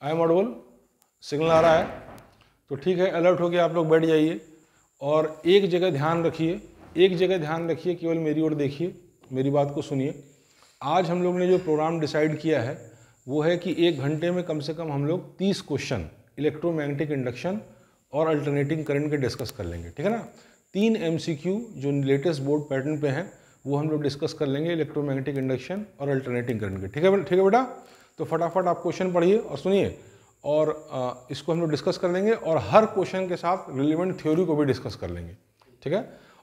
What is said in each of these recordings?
I am audible, signal आ रहा है तो ठीक है, अलर्ट हो गया, आप लोग बैठ जाइए और एक जगह ध्यान रखिए, एक जगह ध्यान रखिए, केवल मेरी ओर देखिए, मेरी बात को सुनिए। आज हम लोग ने जो प्रोग्राम डिसाइड किया है वो है कि 1 घंटे में कम से कम हम लोग 30 क्वेश्चन इलेक्ट्रोमैग्नेटिक इंडक्शन और अल्टरनेटिंग करंट के डिस्कस कर लेंगे, ठीक है ना। 3 MCQ जो लेटेस्ट बोर्ड पैटर्न पे हैं वो हम लोग डिस्कस कर लेंगे इलेक्ट्रोमैग्नेटिक इंडक्शन और अल्टरनेटिंग करंट के, ठीक है बेटा। तो फटाफट आप क्वेश्चन पढ़िए और सुनिए और इसको हम लोग डिस्कस कर लेंगे और हर क्वेश्चन के साथ रिलेवेंट थ्योरी को भी डिस्कस कर लेंगे, ठीक है।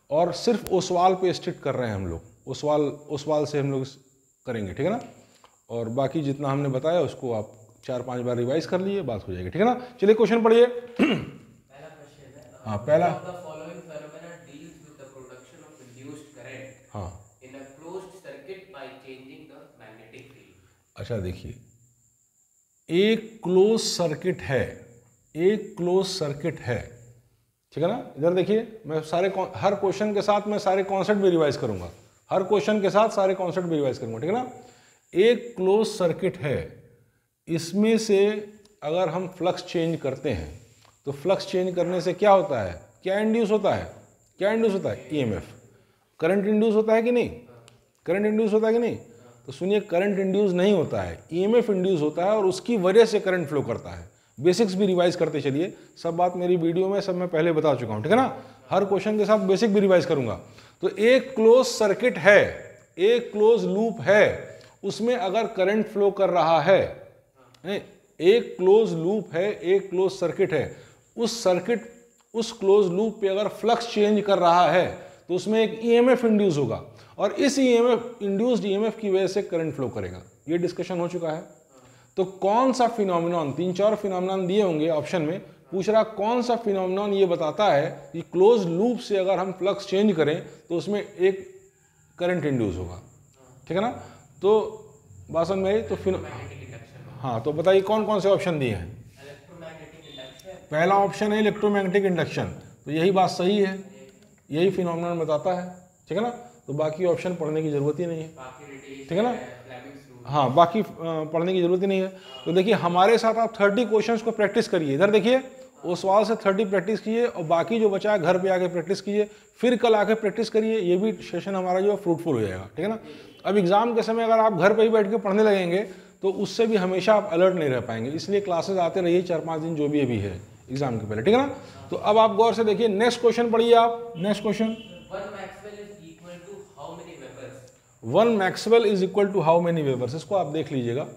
और सिर्फ ओसवाल पे स्टिक कर रहे हैं हम लोग, ओसवाल से हम लोग करेंगे, ठीक है ना। और बाकी जितना हमने बताया उसको आप 4-5 बार रिवाइज कर लिए, बात हो जाएगी, ठीक है ना। चलिए क्वेश्चन पढ़िए। हाँ पहला, हाँ अच्छा देखिए, एक क्लोज सर्किट है, एक क्लोज सर्किट है, ठीक है ना। इधर देखिए, मैं हर क्वेश्चन के साथ मैं सारे कॉन्सेप्ट भी रिवाइज करूंगा, हर क्वेश्चन के साथ सारे कॉन्सेप्ट भी रिवाइज करूंगा, ठीक है ना। एक क्लोज सर्किट है, इसमें से अगर हम फ्लक्स चेंज करते हैं तो फ्लक्स चेंज करने से क्या होता है, क्या इंड्यूस होता है, क्या इंड्यूस होता है, EMF, करंट इंड्यूस होता है कि नहीं, करंट इंड्यूस होता है कि नहीं। तो सुनिए, करंट इंड्यूस नहीं होता है, EMF इंड्यूस होता है और उसकी वजह से करंट फ्लो करता है। बेसिक्स भी रिवाइज करते चलिए, सब बात मेरी वीडियो में सब मैं पहले बता चुका हूँ, ठीक है ना। हर क्वेश्चन के साथ बेसिक भी रिवाइज करूंगा। तो एक क्लोज सर्किट है, एक क्लोज लूप है, उसमें अगर करंट फ्लो कर रहा है, एक क्लोज लूप है, एक क्लोज सर्किट है, उस क्लोज लूप पे अगर फ्लक्स चेंज कर रहा है तो उसमें एक EMF इंड्यूस होगा और इस इंड्यूस्ड EMF की वजह से करंट फ्लो करेगा। ये डिस्कशन हो चुका है। तो कौन सा फिनोमिनॉन, 3-4 फिनोमिनॉन दिए होंगे ऑप्शन में, पूछ रहा कौन सा फिनोमिनॉन ये बताता है कि क्लोज लूप से अगर हम फ्लक्स चेंज करें तो उसमें एक करंट इंड्यूस होगा, ठीक है ना। तो बात में आई तो हाँ, तो बताइए कौन कौन से ऑप्शन दिए हैं। पहला ऑप्शन है इलेक्ट्रोमैग्नेटिक इंडक्शन, तो यही बात सही है, यही फिनोमिनन बताता है, ठीक है ना। तो बाकी ऑप्शन पढ़ने की जरूरत ही नहीं है, ठीक है ना। हाँ, बाकी पढ़ने की जरूरत ही नहीं है। तो देखिए, हमारे साथ आप 30 क्वेश्चंस को प्रैक्टिस करिए। इधर देखिए, उस सवाल से 30 प्रैक्टिस कीजिए और बाकी जो बचा है घर पे आके प्रैक्टिस कीजिए, फिर कल आके प्रैक्टिस करिए। ये भी सेशन हमारा जो है फ्रूटफुल हो जाएगा, ठीक है ना। अब एग्जाम के समय अगर आप घर पे ही बैठ के पढ़ने लगेंगे तो उससे भी हमेशा आप अलर्ट नहीं रह पाएंगे, इसलिए क्लासेस आते रहिए 4-5 दिन जो भी अभी है एग्जाम के पहले, ठीक है ना। तो अब आप गौर से देखिए, नेक्स्ट क्वेश्चन पढ़िए आप। Next question, 1 maxwell is equal to how many webers. इसको आप देख लीजिएगा,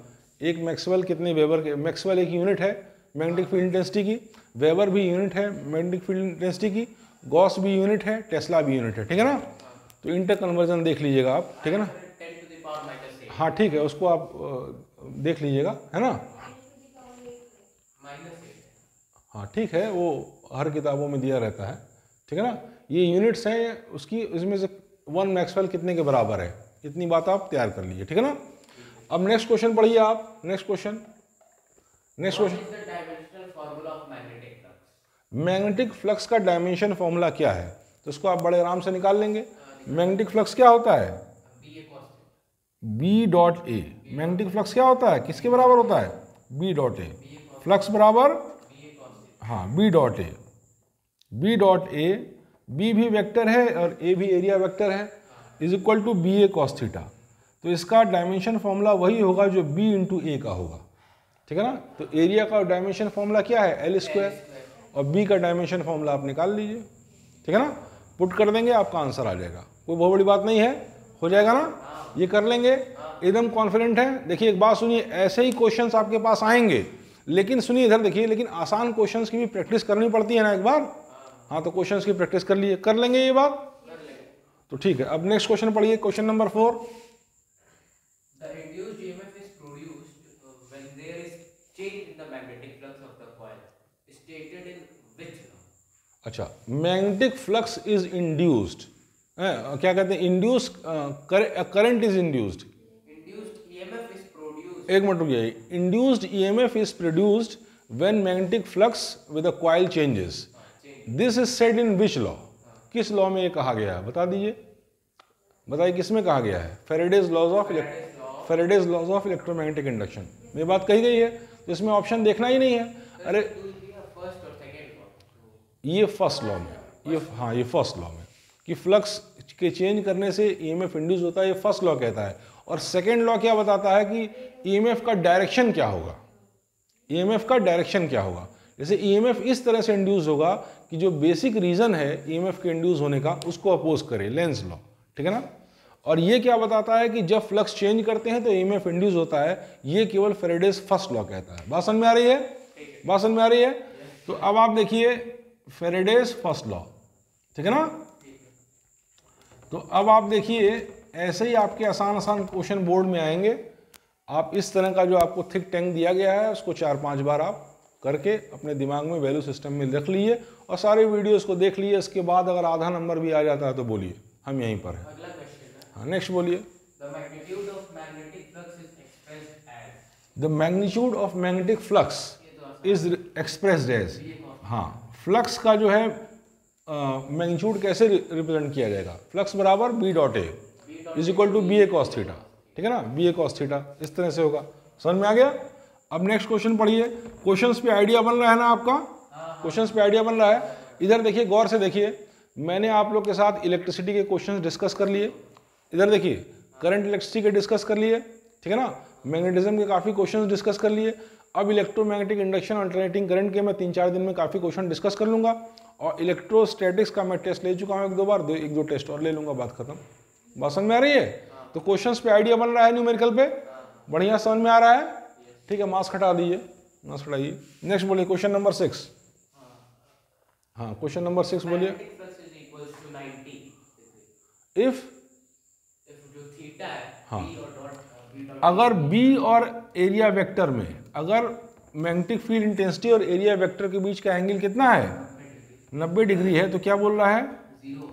एक मैक्सवेल कितने वेबर के, मैक्सवेल एक यूनिट है मैग्नेटिक फील्ड इंटेंसिटी की, वेबर भी यूनिट है मैग्नेटिक फील्ड इंटेंसिटी की, गॉस भी यूनिट है, टेस्ला भी यूनिट है, ठीक है ना। तो इंटर कन्वर्जन देख लीजिएगा आप, ठीक है ना। हाँ ठीक है, उसको आप देख लीजिएगा, है ना। हाँ ठीक है, वो हर किताबों में दिया रहता है, ठीक है ना। ये यूनिट्स हैं उसकी, इसमें से 1 मैक्सवेल कितने के बराबर है, इतनी बात आप तैयार कर लीजिए, ठीक है ना। अब नेक्स्ट क्वेश्चन पढ़िए आप। नेक्स्ट क्वेश्चन, मैग्नेटिक फ्लक्स का डायमेंशन फॉर्मूला क्या है, तो इसको आप बड़े आराम से निकाल लेंगे। मैग्नेटिक फ्लक्स क्या होता है, B.A। मैग्नेटिक फ्लक्स क्या होता है, किसके बराबर होता है, B.A। फ्लक्स बराबर, हाँ, B.A। B भी वेक्टर है और A भी एरिया वेक्टर है, is equal to BA cos theta. तो इसका डायमेंशन फॉर्मूला वही होगा जो B इंटू A का होगा, ठीक है ना। तो एरिया का डायमेंशन फॉर्मूला क्या है, L² और B का डायमेंशन फॉर्मूला आप निकाल लीजिए, ठीक है ना। पुट कर देंगे, आपका आंसर आ जाएगा, कोई बहुत बड़ी बात नहीं है, हो जाएगा ना, ये कर लेंगे, एकदम कॉन्फिडेंट है। देखिए एक बात सुनिए, ऐसे ही क्वेश्चंस आपके पास आएंगे, लेकिन सुनिए इधर देखिए, लेकिन आसान क्वेश्चंस की भी प्रैक्टिस करनी पड़ती है ना एक बार। हाँ, तो क्वेश्चंस की प्रैक्टिस कर लिए, कर लेंगे ये बात, तो ठीक है। अब नेक्स्ट क्वेश्चन पढ़िए, क्वेश्चन नंबर 4। अच्छा, मैग्नेटिक फ्लक्स इज इंड्यूस्ड, क्या कहते हैं, इंड्यूस करंट इज इंड्यूस्ड, एक मिनट रुकिए, induced EMF is produced when magnetic flux with a coil changes, this is said in which law, किस लॉ में ये कहा गया है, बता दीजिए, बताइए किस में कहा गया है, Faraday's laws of electromagnetic induction में बात कही गई है। तो इसमें ऑप्शन देखना ही नहीं है। अरे ये फर्स्ट लॉ में, ये हाँ ये फर्स्ट लॉ में कि फ्लक्स के चेंज करने से ईएमएफ इंड्यूस होता है, ये फर्स्ट लॉ कहता है। और सेकेंड लॉ क्या बताता है कि ईएमएफ का डायरेक्शन क्या होगा, ईएमएफ का डायरेक्शन क्या होगा। जैसे ईएमएफ इस तरह से इंड्यूस होगा कि जो बेसिक रीजन है ईएमएफ के इंड्यूस होने का उसको अपोज करे, लेंज लॉ, ठीक है ना। और ये क्या बताता है कि जब फ्लक्स चेंज करते हैं तो ईएमएफ इंड्यूस होता है, ये केवल फैराडेज फर्स्ट लॉ कहता है। बात समझ में आ रही है, बात समझ में आ रही है। तो अब आप देखिए फैराडेज फर्स्ट लॉ, ठीक है ना। तो अब आप देखिए ऐसे ही आपके आसान आसान क्वेश्चन बोर्ड में आएंगे। आप इस तरह का जो आपको थिक टैंक दिया गया है उसको 4-5 बार आप करके अपने दिमाग में वैल्यू सिस्टम में रख लीजिए और सारे वीडियोस को देख लीजिए। इसके बाद अगर आधा नंबर भी आ जाता है तो बोलिए हम यहीं पर हैं। अगला क्वेश्चन है, हाँ नेक्स्ट बोलिए। The magnitude of magnetic flux is expressed as, the magnitude of magnetic flux is expressed as, हाँ फ्लक्स का जो है मैग्नीट्यूड कैसे रिप्रेजेंट किया जाएगा, फ्लक्स बराबर B dot A is equal to B A cos theta, ठीक है ना, बी ए कॉस थीटा, इस तरह से होगा। समझ में आ गया। अब नेक्स्ट क्वेश्चन पढ़िए। क्वेश्चंस पे आइडिया बन रहा है ना आपका, क्वेश्चंस पे आइडिया बन रहा है। इधर देखिए गौर से देखिए, मैंने आप लोग के साथ इलेक्ट्रिसिटी के क्वेश्चंस डिस्कस कर लिए। इधर देखिए करंट इलेक्ट्रिसिटी के डिस्कस कर लिए, ठीक है ना। मैग्नेटिज्म के काफ़ी क्वेश्चन डिस्कस कर लिए। अब इलेक्ट्रोमैग्नेटिक इंडक्शन अल्टरनेटिंग करंट के मैं 3-4 दिन में काफ़ी क्वेश्चन डिस्कस कर लूँगा। और इलेक्ट्रोस्टैटिक्स का मैं टेस्ट ले चुका हूँ 1-2 बार, 1-2 टेस्ट और ले लूँगा, बात खत्म। बात समझ में आ रही है। तो क्वेश्चंस पे आइडिया बन रहा है न्यूमेरिकल पे, बढ़िया समझ में आ रहा है, ठीक है। मार्क्स हटा दीजिए, मार्क्स हटाइए। नेक्स्ट बोलिए क्वेश्चन नंबर 6। हाँ क्वेश्चन नंबर 6 बोलिए। इफ जो थीटा है, हाँ बी और डॉट, अगर बी और एरिया वेक्टर में अगर मैग्नेटिक फील्ड इंटेंसिटी और एरिया वेक्टर के बीच का एंगल कितना है, 90 डिग्री है, तो क्या बोल रहा है, जीरो,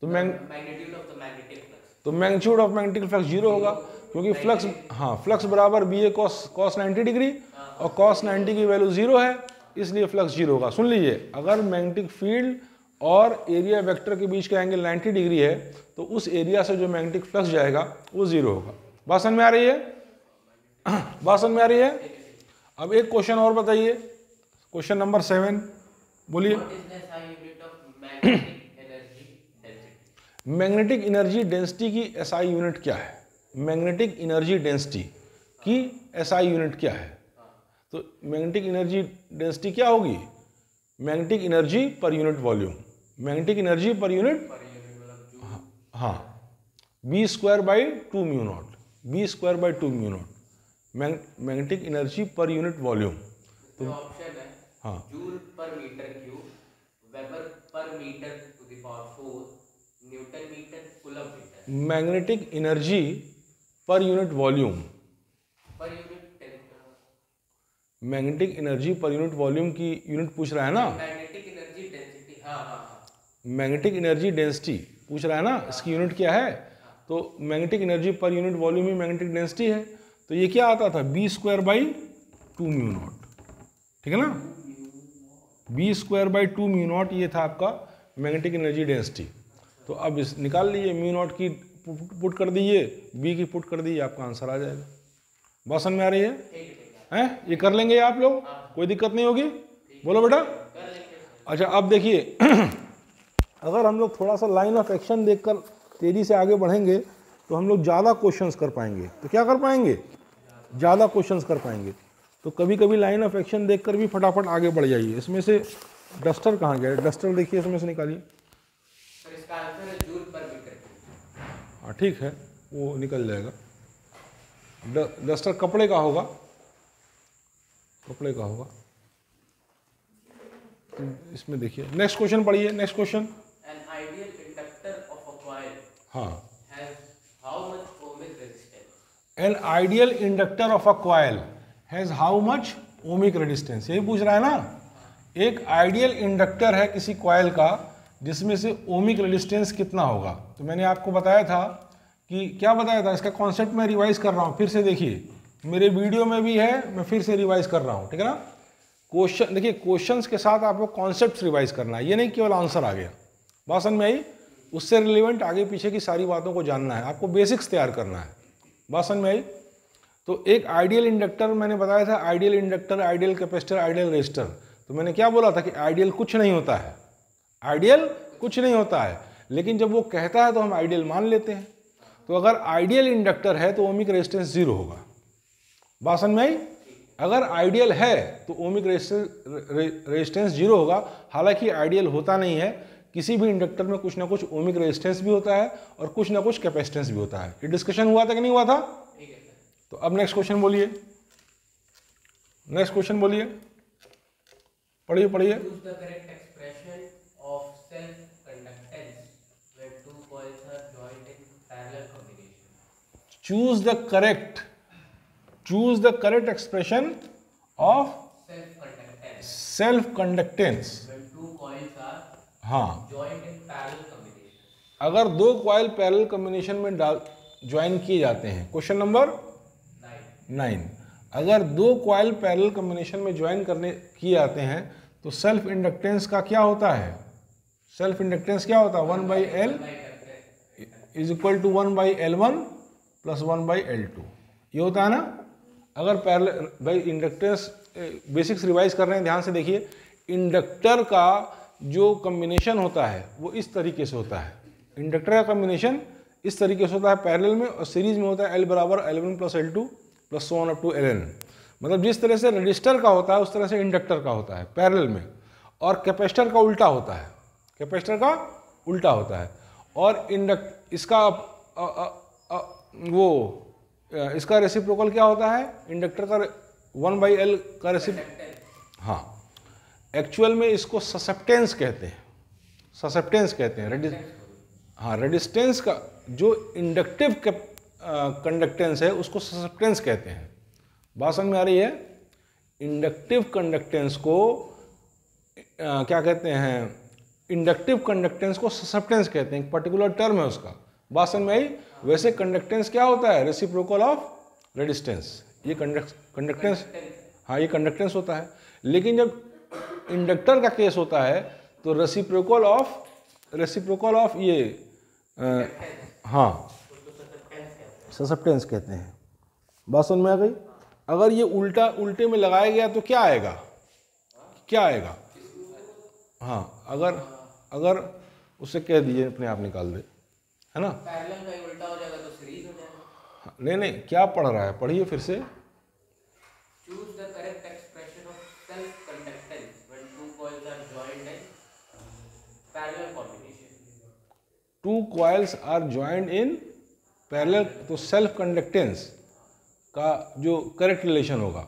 तो magnitude of the magnetic flux, तो मैग्नीट्यूड ऑफ मैग्नेटिक फ्लक्स 0 होगा, क्योंकि फ्लक्स हाँ फ्लक्स बराबर बी ए कॉस 90 डिग्री और कॉस 90 की वैल्यू 0 है, इसलिए फ्लक्स 0 होगा। सुन लीजिए, अगर मैग्नेटिक फील्ड और एरिया वेक्टर के बीच का एंगल 90 डिग्री है तो उस एरिया से जो मैग्नेटिक फ्लक्स जाएगा वो 0 होगा। बात समझ में आ रही है, बात समझ में आ रही है। अब एक क्वेश्चन और बताइए, क्वेश्चन नंबर 7 बोलिए। मैग्नेटिक एनर्जी डेंसिटी की एसआई यूनिट क्या है, मैग्नेटिक एनर्जी डेंसिटी की एसआई यूनिट क्या है। तो मैग्नेटिक एनर्जी डेंसिटी क्या होगी, magnetic energy per unit volume, magnetic energy per unit, हाँ b²/2 mu naught, b²/2 mu naught, magnetic energy per unit volume. तो ऑप्शन है हाँ joule per metre cube, weber per metre to the power 4, newton metre, coulomb metre. Magnetic energy per unit volume, per unit magnetic energy per unit volume की unit पूछ रहा है ना, magnetic energy density, हाँ हाँ हाँ, मैग्नेटिक एनर्जी डेंसिटी पूछ रहा है ना, इसकी यूनिट क्या है। तो magnetic energy per unit volume ही मैग्नेटिक डेंसिटी है। तो ये क्या आता था, b²/2 म्यू नॉट, ठीक है ना, b²/2 म्यू नॉट ये था आपका मैग्नेटिक एनर्जी डेंसिटी। तो अब इस निकाल लीजिए, म्यू नॉट की पुट कर दीजिए, बी की पुट कर दीजिए, आपका आंसर आ जाएगा। बात समझ में आ रही है हैं, ये कर लेंगे आप लोग, कोई दिक्कत नहीं होगी, बोलो बेटा। अच्छा अब देखिए अगर हम लोग थोड़ा सा लाइन ऑफ एक्शन देखकर तेजी से आगे बढ़ेंगे तो हम लोग ज़्यादा क्वेश्चंस कर पाएंगे। तो क्या कर पाएंगे, ज़्यादा क्वेश्चंस कर पाएंगे। तो कभी कभी लाइन ऑफ एक्शन देखकर भी फटाफट आगे बढ़ जाइए। इसमें से डस्टर कहाँ गया, डस्टर देखिए इसमें से निकालिए। सर इसका आंसर है जूल पर मीटर। हाँ ठीक है, वो निकल जाएगा। डस्टर कपड़े का होगा, कपड़े का होगा। इसमें देखिए नेक्स्ट क्वेश्चन पढ़िए, next question. An ideal inductor of a coil हाँ, has how much ohmic resistance? An ideal inductor of a coil has how much ohmic resistance, यही पूछ रहा है ना। एक आइडियल इंडक्टर है किसी कॉइल का जिसमें से ओमिक रेजिस्टेंस कितना होगा। तो मैंने आपको बताया था कि क्या बताया था, इसका कॉन्सेप्ट मैं रिवाइज कर रहा हूँ, फिर से देखिए मेरे वीडियो में भी है, मैं फिर से रिवाइज कर रहा हूँ, ठीक है ना। क्वेश्चन देखिए, क्वेश्चंस के साथ आपको कॉन्सेप्ट्स रिवाइज करना है, ये नहीं केवल आंसर आ गया। बात समझ में आई, उससे रिलेवेंट आगे पीछे की सारी बातों को जानना है, आपको बेसिक्स तैयार करना है। बात समझ में आई। तो एक आइडियल इंडक्टर मैंने बताया था, ideal inductor, ideal capacitor, ideal resistor. तो मैंने क्या बोला था कि आइडियल कुछ नहीं होता है, आइडियल कुछ नहीं होता है, लेकिन जब वो कहता है तो हम आइडियल मान लेते हैं। तो अगर आइडियल इंडक्टर है तो ओमिक रेजिस्टेंस 0 होगा। बात समझ में आई? अगर आइडियल है तो ओमिक रेजिस्टेंस 0 होगा। हालांकि आइडियल होता नहीं है, किसी भी इंडक्टर में कुछ ना कुछ ओमिक रेजिस्टेंस भी होता है और कुछ ना कुछ कैपेसिटेंस भी होता है। ये डिस्कशन हुआ था कि नहीं हुआ था? तो अब नेक्स्ट क्वेश्चन बोलिए, नेक्स्ट क्वेश्चन बोलिए, पढ़िए पढ़िए। Choose the correct expression of self conductance when two coils are हाँ, joined in parallel combination. अगर दो कॉइल पैरेलल कॉम्बिनेशन में ज्वाइन किए जाते हैं। Question number 9। अगर दो कॉइल पैरेलल कॉम्बिनेशन में ज्वाइन किए जाते हैं तो सेल्फ इंडक्टेंस का क्या होता है? सेल्फ इंडक्टेंस क्या होता है? 1/L is equal to 1/L1 plus 1/L2, ये होता है ना। अगर पैरेलल, भाई इंडक्टेंस बेसिक्स रिवाइज कर रहे हैं, ध्यान से देखिए। इंडक्टर का जो कॉम्बिनेशन होता है वो इस तरीके से होता है। इंडक्टर का कॉम्बिनेशन इस तरीके से होता है पैरेलल में, और सीरीज में होता है L बराबर L1 plus L2 plus so on up to Ln। मतलब जिस तरह से रजिस्टर का होता है उस तरह से इंडक्टर का होता है पैरेलल में, और कैपेसिटर का उल्टा होता है, कैपेसिटर का उल्टा होता है। और इसका इसका रेसिप्रोकल क्या होता है? इंडक्टर का 1/L का हाँ, एक्चुअल में इसको ससेप्टेंस कहते हैं, ससेप्टेंस कहते हैं। हाँ, रेजिस्टेंस का जो इंडक्टिव कंडक्टेंस है उसको ससेप्टेंस कहते हैं। बात समझ में आ रही है? इंडक्टिव कंडक्टेंस को क्या कहते हैं? इंडक्टिव कंडक्टेंस को ससेप्टेंस कहते हैं, एक पर्टिकुलर टर्म है उसका। बात समझ में आई? वैसे कंडक्टेंस क्या होता है? Reciprocal of resistance. ये कंडक्टेंस, हाँ, ये कंडक्टेंस होता है। लेकिन जब इंडक्टर का केस होता है तो रेसिप्रोकल ऑफ ये हाँ, ससेप्टेंस कहते हैं। बात समझ में आ गई? अगर ये उल्टे में लगाया गया तो क्या आएगा? क्या आएगा? हाँ, अगर उसे कह दीजिए अपने आप निकाल दे, है ना? पैरेलल का उल्टा हो जाएगा तो सीरीज हो जाएगा। नहीं, क्या पढ़ रहा है? पढ़िए फिर से। Choose the correct expression of self-conductance when two coils are joined in parallel combination. Two coils are joined in parallel, तो सेल्फ कंडक्टेंस का जो करेक्ट रिलेशन होगा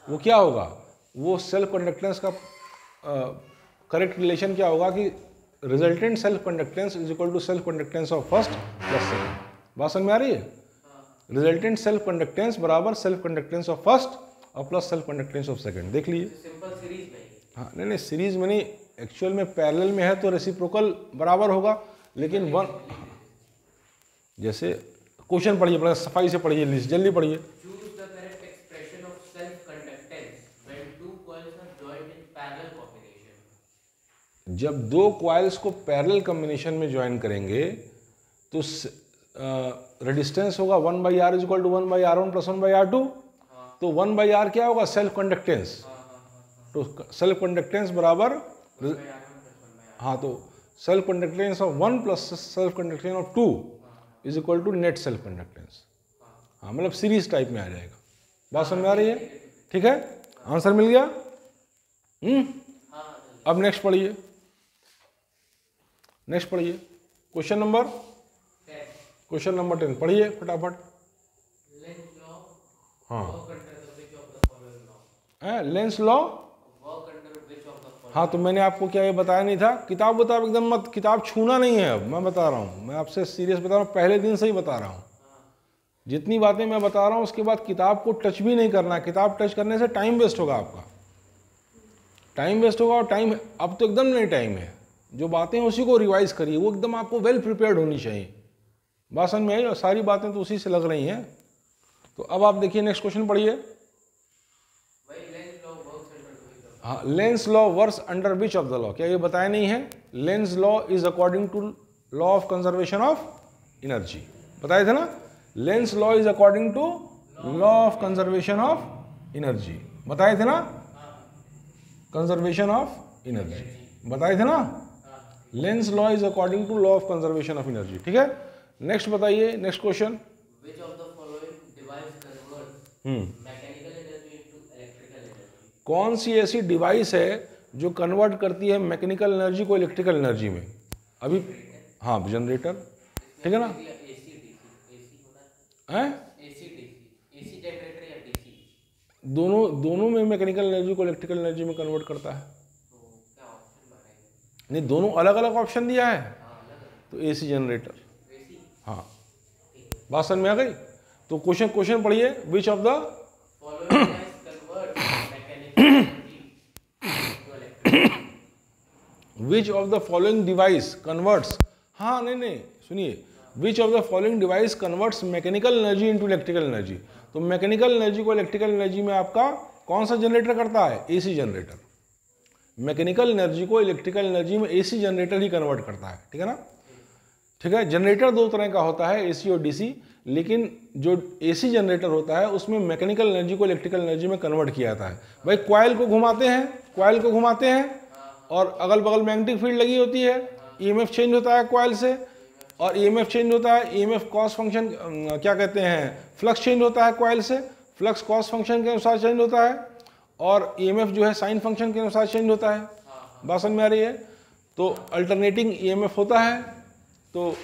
वो क्या होगा? वो सेल्फ कंडक्टेंस का करेक्ट रिलेशन क्या होगा कि resultant self conductance is equal to self conductance of first plus second. बात समझ में आ रही है? रिजल्टेंट सेल्फ कंडक्टेंस बराबर सेल्फ कंडक्टेंस ऑफ फर्स्ट और plus self conductance of second. देख लीजिए। सिंपल सीरीज में। हाँ, नहीं, सीरीज में नहीं, एक्चुअल में पैरेलल में है तो रेसिप्रोकल बराबर होगा। लेकिन जैसे क्वेश्चन पढ़िए, बड़ा सफाई से पढ़िए, लिस्ट जल्दी पढ़िए। Choose the correct expression of self-conductance when two coils are joined in parallel combination. जब दो कॉइल्स को पैरेलल कॉम्बिनेशन में ज्वाइन करेंगे तो रेजिस्टेंस होगा 1/R is equal to 1/R1 plus 1/R2। तो 1/R क्या होगा? Self conductance. तो सेल्फ कंडक्टेंस बराबर, हाँ, तो self conductance of 1 plus self conductance of 2 is equal to net self conductance. हाँ, मतलब सीरीज टाइप में आ जाएगा। बात समझ में आ रही है? ठीक है, आंसर मिल गया। अब नेक्स्ट पढ़िए, नेक्स्ट पढ़िए। क्वेश्चन नंबर 10 पढ़िए फटाफट। हाँ, लेंस लॉ। हाँ, तो मैंने आपको क्या ये बताया नहीं था? किताब एकदम मत, किताब छूना नहीं है। अब मैं बता रहा हूँ, मैं आपसे सीरियस बता रहा हूँ, पहले दिन से ही बता रहा हूँ। जितनी बातें मैं बता रहा हूँ उसके बाद किताब को टच भी नहीं करना है। किताब टच करने से टाइम वेस्ट होगा, आपका टाइम वेस्ट होगा। और टाइम अब तो एकदम नहीं टाइम है। जो बातें उसी को रिवाइज करिए, वो एकदम आपको वेल प्रिपेयर्ड होनी चाहिए। बात समझ में आई? और सारी बातें तो उसी से लग रही हैं। तो अब आप देखिए, नेक्स्ट क्वेश्चन पढ़िए। हाँ, Lenz law works under which of the law? क्या ये बताया नहीं है? Lenz law is according to law of conservation of energy. बताए थे ना? Lenz law is according to law of conservation of energy, बताए थे ना, कंजर्वेशन ऑफ एनर्जी बताए थे ना, Lenz law is according to law of conservation of energy. ठीक है, नेक्स्ट बताइए, next question. Which of the following device converts mechanical energy into electrical energy? कौन सी ऐसी डिवाइस है जो कन्वर्ट करती है मैकेनिकल एनर्जी को इलेक्ट्रिकल एनर्जी में? अभी हाँ, जनरेटर, ठीक है ना, AC होना है AC जनरेटर या DC? दोनों में मैकेनिकल एनर्जी को इलेक्ट्रिकल एनर्जी में कन्वर्ट करता है। तो क्या ऑप्शन बनाएंगे? नहीं, दोनों अलग अलग ऑप्शन दिया है, तो एसी जनरेटर। AC हाँ, बात समझ में आ गई? तो क्वेश्चन पढ़िए, विच of the following device converts mechanical energy into electrical? Which of the following device converts, हाँ नहीं सुनिए, विच of the following device converts mechanical energy into electrical energy. तो मैकेनिकल एनर्जी को इलेक्ट्रिकल एनर्जी में आपका कौन सा जनरेटर करता है? AC generator. मैकेनिकल एनर्जी को इलेक्ट्रिकल एनर्जी में एसी जनरेटर ही कन्वर्ट करता है, ठीक है ना। ठीक है, जनरेटर दो तरह का होता है, एसी और डीसी, लेकिन जो एसी जनरेटर होता है उसमें मैकेनिकल एनर्जी को इलेक्ट्रिकल एनर्जी में कन्वर्ट किया जाता है। भाई कॉइल को घुमाते हैं और अगल बगल मैग्नेटिक फील्ड लगी होती है, ईएमएफ चेंज होता है कॉइल से, और ईएमएफ चेंज होता है, ईएमएफ कॉस फंक्शन क्या कहते हैं, फ्लक्स चेंज होता है कॉइल से, फ्लक्स कॉस फंक्शन के अनुसार चेंज होता है, और ईएमएफ जो है साइन फंक्शन के अनुसार चेंज होता है। बात समझ में आ रही है? तो अल्टरनेटिंग ईएमएफ होता है। तो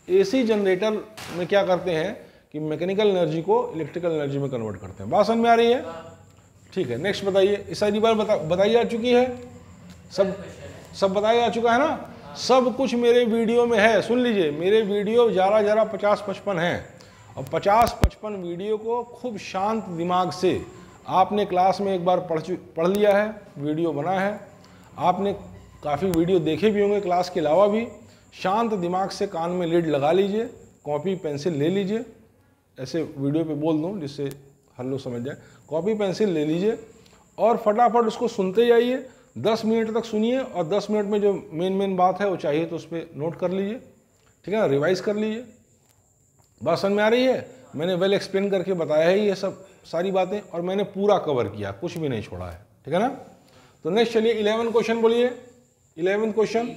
एसी जनरेटर में क्या करते हैं कि मैकेनिकल एनर्जी को इलेक्ट्रिकल एनर्जी में कन्वर्ट करते हैं। बात समझ में आ रही है? ठीक है, नेक्स्ट बताइए। इस सारी बार बताई जा चुकी है, सब बताया जा चुका है ना, सब कुछ मेरे वीडियो में है। सुन लीजिए, मेरे वीडियो ज़रा 50-55 हैं, और 50-55 वीडियो को खूब शांत दिमाग से आपने क्लास में एक बार पढ़ लिया है, वीडियो बना है, आपने काफ़ी वीडियो देखे भी होंगे क्लास के अलावा भी। शांत दिमाग से कान में लीड लगा लीजिए, कॉपी पेंसिल ले लीजिए, ऐसे वीडियो पे बोल दूं जिससे हर लोग समझ जाए, कॉपी पेंसिल ले लीजिए और फटाफट उसको सुनते जाइए। 10 मिनट तक सुनिए, और 10 मिनट में जो मेन बात है वो चाहिए तो उस पर नोट कर लीजिए, ठीक है ना, रिवाइज कर लीजिए। बात समझ में आ रही है? मैंने वेल एक्सप्लेन करके बताया है ये सब सारी बातें, और मैंने पूरा कवर किया, कुछ भी नहीं छोड़ा है, ठीक है ना। तो नेक्स्ट चलिए 11 क्वेश्चन बोलिए। 11 क्वेश्चन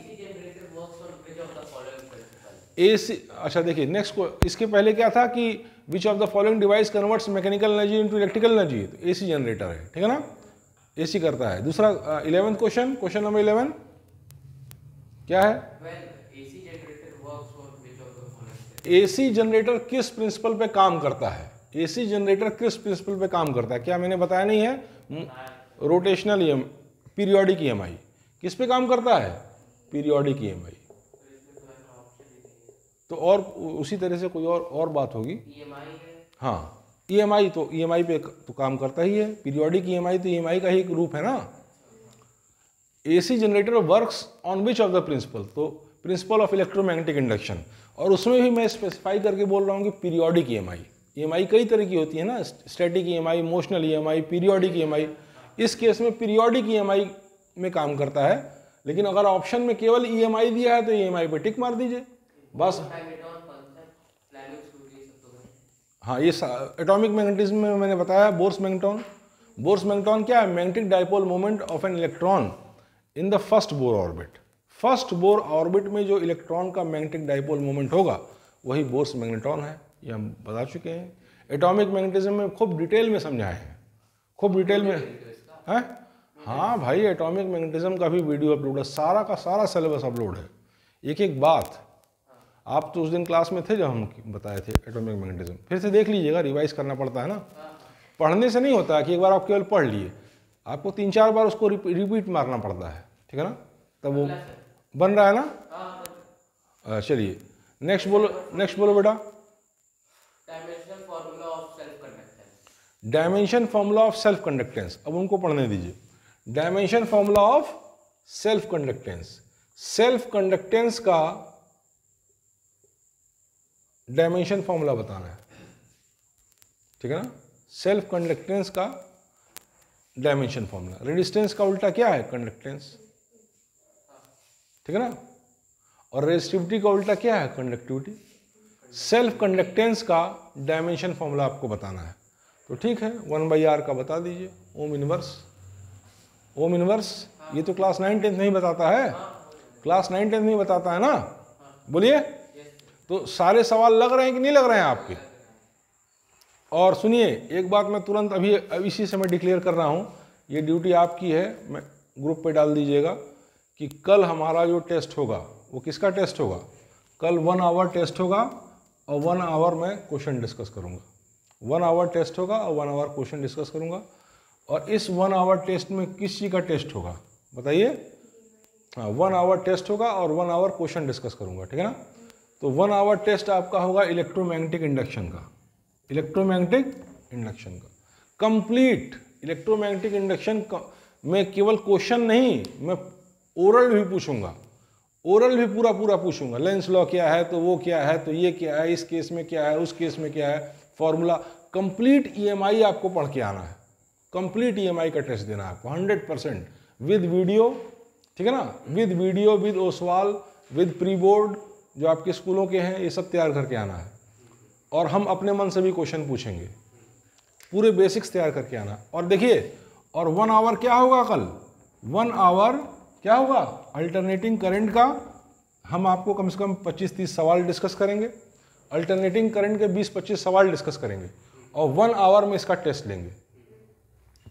एसी, अच्छा देखिए नेक्स्ट को, इसके पहले क्या था कि विच of the following device converts mechanical energy into electrical energy, तो एसी जनरेटर है, ठीक है ना, एसी करता है। दूसरा 11th क्वेश्चन नंबर 11 क्या है? एसी जनरेटर किस प्रिंसिपल पे काम करता है? एसी जनरेटर किस प्रिंसिपल पे काम करता है? क्या मैंने बताया नहीं है? Rotational periodic EMI. किस पे काम करता है? Periodic EMI. तो और उसी तरह से कोई और बात होगी। हाँ, ईएमआई तो ईएमआई पे तो काम करता ही है। पीरियोडिक ईएमआई तो ईएमआई का ही एक रूप है ना। AC generator works on which of the principle, तो प्रिंसिपल ऑफ इलेक्ट्रोमैग्नेटिक इंडक्शन, और उसमें भी मैं स्पेसिफाई करके बोल रहा हूँ कि पीरियोडिक ईएमआई। ईएमआई कई तरह की होती है ना, static EMI, motional EMI, periodic EMI. इस केस में पीरियोडिक ईएमआई में काम करता है, लेकिन अगर ऑप्शन में केवल ईएमआई दिया है तो ईएमआई पे टिक मार दीजिए बस। हाँ, ये एटॉमिक मैग्नेटिज्म में मैंने बताया बोर्स मैग्नेट्रॉन। बोर्स मैग्नेट्रॉन क्या है? Magnetic dipole moment of an electron in the first Bohr orbit. First Bohr orbit में जो इलेक्ट्रॉन का मैग्नेटिक डाइपोल मोमेंट होगा वही बोर्स मैग्नेट्रॉन है, ये हम बता चुके हैं। एटॉमिक मैग्नेटिज्म में खूब डिटेल में समझाए हैं, खूब डिटेल में है। हाँ भाई, एटॉमिक मैग्नेटिज्म का भी वीडियो अपलोड है, सारा का सारा सिलेबस अपलोड है, एक एक बात। आप तो उस दिन क्लास में थे जब हम बताए थे एटॉमिक मैग्नेटिज्म, फिर से देख लीजिएगा, रिवाइज करना पड़ता है ना। पढ़ने से नहीं होता कि एक बार आप केवल पढ़ लिए, आपको 3-4 बार उसको रिपीट मारना पड़ता है, ठीक है ना, तब वो बन रहा है ना। चलिए नेक्स्ट बोलो बेटा। Dimension formula of self conductance, अब उनको पढ़ने दीजिए। Dimension formula of self conductance, self conductance का डायमेंशन फॉर्मूला बताना है, ठीक है ना। सेल्फ कंडक्टेंस का डायमेंशन फॉर्मूला, रेजिस्टेंस का उल्टा क्या है? कंडक्टेंस, ठीक है ना, और रेजिस्टिविटी का उल्टा क्या है? कंडक्टिविटी। सेल्फ कंडक्टेंस का डायमेंशन फॉर्मूला आपको बताना है। तो ठीक है 1/r का बता दीजिए ओम इनवर्स। ओम इनवर्स ये तो क्लास 9 10 नहीं बताता है, क्लास 9 10 नहीं बताता है ना, बोलिए। तो सारे सवाल लग रहे हैं कि नहीं लग रहे हैं आपके? और सुनिए एक बात मैं तुरंत अभी इसी से मैं डिक्लेयर कर रहा हूँ, ये ड्यूटी आपकी है, मैं ग्रुप पे डाल दीजिएगा कि कल हमारा जो टेस्ट होगा वो किसका टेस्ट होगा? कल 1 आवर टेस्ट होगा और 1 आवर मैं क्वेश्चन डिस्कस करूँगा। 1 आवर टेस्ट होगा और 1 आवर क्वेश्चन डिस्कस करूँगा। और इस 1 आवर टेस्ट में किस चीज़ का टेस्ट होगा बताइए? हाँ 1 आवर टेस्ट होगा और 1 आवर क्वेश्चन डिस्कस करूँगा, ठीक है ना। तो 1 आवर टेस्ट आपका होगा इलेक्ट्रोमैग्नेटिक इंडक्शन का, इलेक्ट्रोमैग्नेटिक इंडक्शन का कंप्लीट। इलेक्ट्रोमैग्नेटिक इंडक्शन में केवल क्वेश्चन नहीं, मैं ओरल भी पूछूंगा, ओरल भी पूरा पूरा पूछूंगा। लेंस लॉ क्या है, तो वो क्या है, तो ये क्या है, इस केस में क्या है, उस केस में क्या है, फॉर्मूला। कंप्लीट EMI आपको पढ़ के आना है, कंप्लीट EMI का टेस्ट देना है आपको 100% विद वीडियो, ठीक है ना, with video, with Oswal, with pre board जो आपके स्कूलों के हैं, ये सब तैयार करके आना है। और हम अपने मन से भी क्वेश्चन पूछेंगे, पूरे बेसिक्स तैयार करके आना। और देखिए, और 1 आवर क्या होगा कल? 1 आवर क्या होगा? अल्टरनेटिंग करंट का हम आपको कम से कम 25-30 सवाल डिस्कस करेंगे, अल्टरनेटिंग करंट के 20-25 सवाल डिस्कस करेंगे और 1 आवर में इसका टेस्ट लेंगे।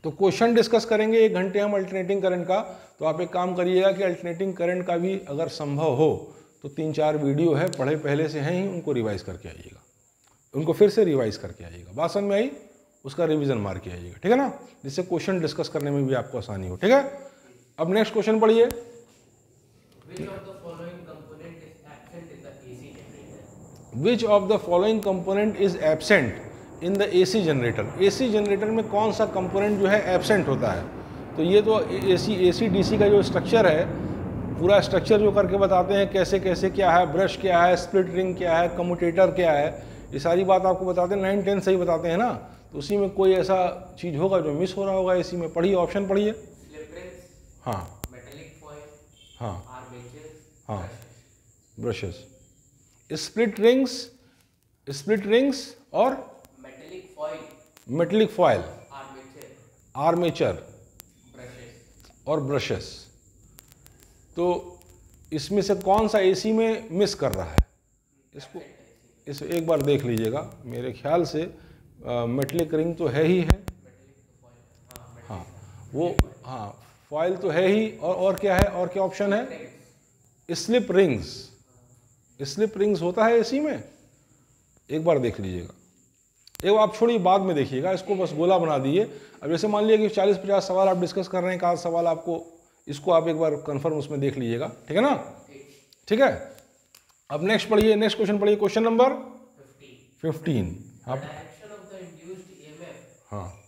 तो क्वेश्चन डिस्कस करेंगे 1 घंटे हम अल्टरनेटिंग करंट का। तो आप एक काम करिएगा कि अल्टरनेटिंग करंट का भी अगर संभव हो तो 3-4 वीडियो है, पढ़े पहले से हैं ही, उनको रिवाइज करके आइएगा, उनको फिर से रिवाइज करके आइएगा। बात समझ में आई? उसका रिवीजन मार के आइएगा, ठीक है ना, जिससे क्वेश्चन डिस्कस करने में भी आपको आसानी हो, ठीक है। अब नेक्स्ट क्वेश्चन पढ़िए। Which of the following component is absent in the AC generator? AC generator में कौन सा कंपोनेंट जो है एब्सेंट होता है? तो ये तो AC DC का जो स्ट्रक्चर है, पूरा स्ट्रक्चर जो करके बताते हैं कैसे कैसे क्या है, ब्रश क्या है, स्प्लिट रिंग क्या है, कम्यूटेटर क्या है, ये सारी बात आपको बताते हैं, 9-10 सही बताते हैं ना। तो उसी में कोई ऐसा चीज़ होगा जो मिस हो रहा होगा AC में। पढ़िए, ऑप्शन पढ़िए। हाँ, मेटालिक फॉयल, हाँ, आर्मेचर, हाँ, ब्रशेस, स्प्लिट रिंग्स और मेटेलिक फॉयल, आर्मेचर और ब्रशेस। तो इसमें से कौन सा AC में मिस कर रहा है? इसको एक बार देख लीजिएगा। मेरे ख्याल से मेटेलिक रिंग तो है ही है, हाँ वो, हाँ फॉयल तो है ही, और क्या है, और क्या ऑप्शन है? स्लिप रिंग्स होता है AC में, एक बार देख लीजिएगा। एक आप छोड़िए, बाद में देखिएगा, इसको बस गोला बना दीजिए। अब जैसे मान लीजिए कि 40-50 सवाल आप डिस्कस कर रहे हैं, एक सवाल आपको, इसको आप एक बार कंफर्म उसमें देख लीजिएगा, ठीक है ना, ठीक है। अब नेक्स्ट पढ़िए, नेक्स्ट क्वेश्चन पढ़िए, क्वेश्चन नंबर 15। हाँ,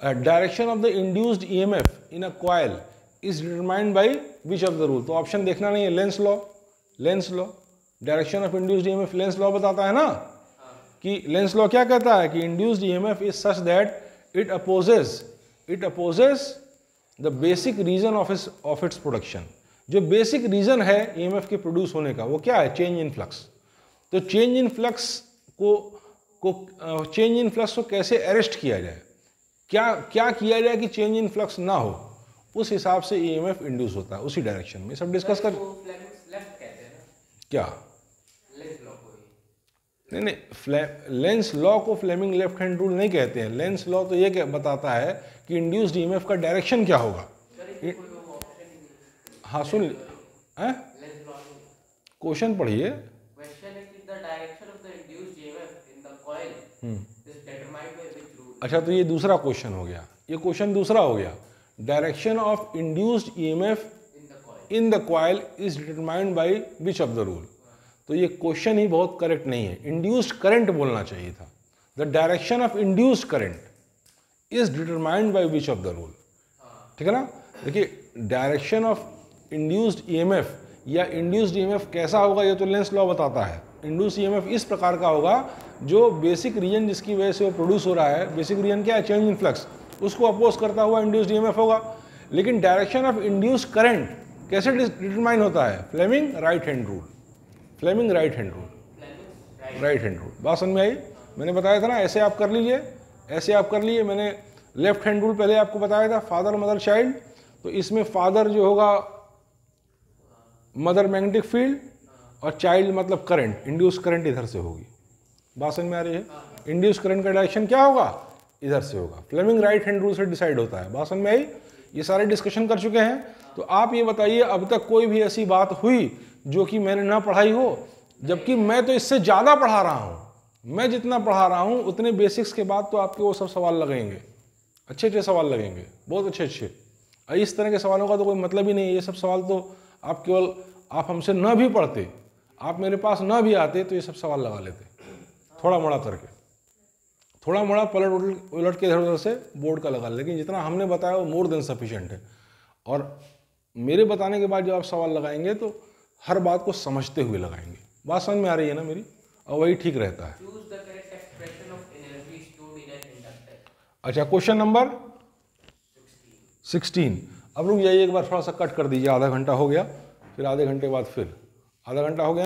direction of the induced EMF in a coil is determined by which of the rule? तो ऑप्शन देखना नहीं है, Lenz law, direction of induced EMF Lenz law बताता है ना, कि लेंस लॉ क्या कहता है कि induced EMF is such that it opposes the basic reason of its production. जो बेसिक रीजन है EMF के प्रोड्यूस होने का वो क्या है? Change in flux. तो चेंज इन फ्लक्स को कैसे अरेस्ट किया जाए, क्या किया जाए कि चेंज इन फ्लक्स ना हो, उस हिसाब से EMF इंड्यूस होता है उसी डायरेक्शन में। सब डिस्कस कर क्या नहीं, लेंस लॉ को फ्लेमिंग लेफ्ट हैंड रूल नहीं कहते हैं। लेंस लॉ तो ये बताता है कि इंड्यूस्ड EMF का डायरेक्शन क्या होगा। हाँ सुन, क्वेश्चन पढ़िए। अच्छा, तो ये दूसरा क्वेश्चन हो गया, ये क्वेश्चन दूसरा हो गया। Direction of induced EMF in the coil is determined by which of the rule? तो ये क्वेश्चन ही बहुत करेक्ट नहीं है, इंड्यूस्ड करंट बोलना चाहिए था। The direction of induced current is determined by which of the rule, ठीक है ना। देखिए, डायरेक्शन ऑफ इंड्यूस्ड EMF या इंड्यूस्ड EMF कैसा होगा ये तो लेंस लॉ बताता है। इंड्यूस्ड EMF इस प्रकार का होगा जो बेसिक रीजन जिसकी वजह से वो प्रोड्यूस हो रहा है, बेसिक रीजन क्या है? चेंज इन फ्लक्स, उसको अपोज करता हुआ इंड्यूस्ड EMF होगा। लेकिन डायरेक्शन ऑफ इंड्यूस्ड करंट कैसे डिटरमाइन होता है? फ्लेमिंग राइट हैंड रूल, बात समझ में आई? मैंने बताया था ना, ऐसे आप कर लीजिए, ऐसे आप कर लीजिए। मैंने लेफ्ट हैंड रूल पहले आपको बताया था, फादर मदर चाइल्ड। तो इसमें फादर जो होगा मदर मैग्नेटिक फील्ड, और चाइल्ड मतलब करंट, इंड्यूस करंट इधर से होगी। बात समझ में आ रही है? इंड्यूस करंट का डायरेक्शन क्या होगा? इधर से होगा। फ्लेमिंग राइट हैंड रूल से डिसाइड होता है। बात समझ में आई? ये सारे डिस्कशन कर चुके हैं। तो आप ये बताइए, अब तक कोई भी ऐसी बात हुई जो कि मैंने ना पढ़ाई हो? जबकि मैं तो इससे ज़्यादा पढ़ा रहा हूँ। मैं जितना पढ़ा रहा हूँ उतने बेसिक्स के बाद तो आपके वो सब सवाल लगेंगे, अच्छे अच्छे सवाल लगेंगे, बहुत अच्छे अच्छे। इस तरह के सवालों का तो कोई मतलब ही नहीं है। ये सब सवाल तो आप केवल, आप हमसे न भी पढ़ते, आप मेरे पास न भी आते तो ये सब सवाल लगा लेते, थोड़ा मोड़ा करके, थोड़ा मोड़ा पलट उलट के इधर उधर से बोर्ड का लगा। लेकिन जितना हमने बताया वो मोर देन सफिशिएंट है। और मेरे बताने के बाद जब आप सवाल लगाएंगे तो हर बात को समझते हुए लगाएंगे। बात समझ में आ रही है ना मेरी? और वही ठीक रहता है। अच्छा, क्वेश्चन नंबर 16। अब रुक जाइए एक बार, थोड़ा सा कट कर दीजिए, आधा घंटा हो गया, फिर आधे घंटे बाद फिर आधा घंटा हो गया।